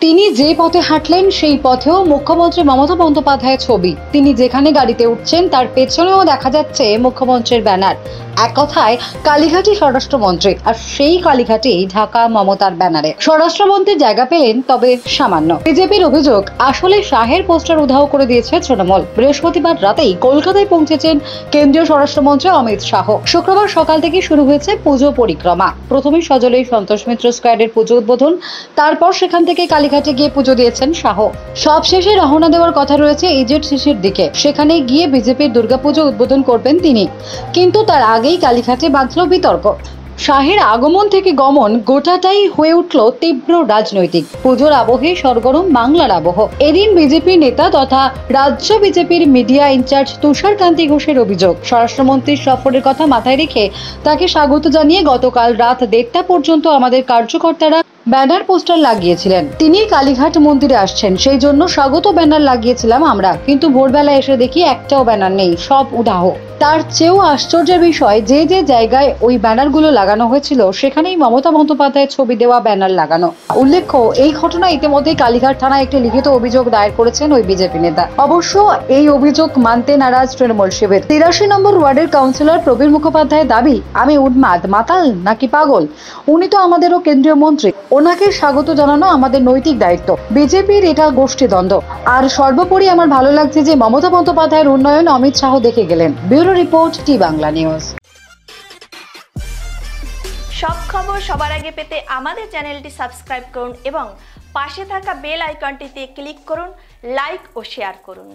তিনি যে পথে হাঁটলেন সেই পথেও মুখ্যমন্ত্রী মমতা বন্দ্যোপাধ্যায়ের ছবি। তিনি যেখানে গাড়িতে উঠছেন তার পেছনেও দেখা যাচ্ছে মুখ্যমন্ত্রীর ব্যানার। এক কথায় কালীঘাটি স্বরাষ্ট্রমন্ত্রী, আর সেই কালীঘাটেই ঢাকা মমতার ব্যানারে স্বরাষ্ট্রমন্ত্রীর জায়গা পেলেন তবে সামান্য। বিজেপির অভিযোগ, আসলে শাহের পোস্টার উধাও করে দিয়েছে তৃণমূল। বৃহস্পতিবার রাতেই কলকাতায় পৌঁছেছেন কেন্দ্রীয় স্বরাষ্ট্রমন্ত্রী অমিত শাহ। শুক্রবার সকাল থেকে শুরু হয়েছে পুজো পরিক্রমা। প্রথমে সজলে সন্তোষ মিত্র স্কোয়ারের পুজো উদ্বোধন, তারপর সেখান থেকে কালীঘাটে গিয়ে পুজো দিয়েছেন শাহ। সবশেষে রওনা দেওয়ার কথা রয়েছে ইজেড-সিসির দিকে। সেখানে গিয়ে বিজেপির দুর্গাপুজো উদ্বোধন করবেন তিনি। কিন্তু তার আগেই কালীঘাটে বাঁধল বিতর্ক। শাহের আগমন থেকে গমন গোটাটাই হয়ে উঠল তীব্র রাজনৈতিক। পুজোর আবহে সরগরম বাংলার আবহ। এদিন বিজেপি নেতা তথা রাজ্য বিজেপির মিডিয়া ইনচার্জ তুষার কান্তি ঘোষের অভিযোগ, স্বরাষ্ট্রমন্ত্রীর সফরের কথা মাথায় রেখে তাকে স্বাগত জানিয়ে গতকাল রাত 1:30টা পর্যন্ত আমাদের কার্যকর্তারা ব্যানার পোস্টার লাগিয়েছিলেন। তিনি কালীঘাট মন্দিরে আসছেন, সেই জন্য স্বাগত ব্যানার লাগিয়েছিলাম আমরা। কিন্তু ভোরবেলা এসে দেখি একটাও ব্যানার নেই, সব উধাও। তার চেয়েও আশ্চর্যের বিষয়, যে যে জায়গায় ওই ব্যানারগুলো লাগানো হয়েছিল সেখানেই মমতা বন্দ্যোপাধ্যায়ের ছবি দেওয়া ব্যানার লাগানো। উল্লেখ্য, এই ঘটনায় ইতিমধ্যেই কালীঘাট থানায় একটি লিখিত অভিযোগ দায়ের করেছেন ওই বিজেপি নেতা। অবশ্য এই অভিযোগ মানতে নারাজ তৃণমূল শিবির। 83 নম্বর ওয়ার্ডের কাউন্সিলর প্রবীর মুখোপাধ্যায়ের দাবি, আমি উন্মাদ, মাতাল নাকি পাগল? উনি তো আমাদেরও কেন্দ্রীয় মন্ত্রী, ওনাকে স্বাগত জানানো আমাদের নৈতিক দায়িত্ব। বিজেপির এটা গোষ্ঠীদ্বন্দ্ব। আর সর্বোপরি আমার ভালো লাগছে যে মমতা বন্দ্যোপাধ্যায়ের উন্নয়ন অমিত শাহ দেখে গেলেন। ব্যুরো রিপোর্ট, টি বাংলা নিউজ। সব খবর সবার আগে পেতে আমাদের চ্যানেলটি সাবস্ক্রাইব করুন এবং পাশে থাকা বেল আইকনটিতে ক্লিক করুন। লাইক ও শেয়ার করুন।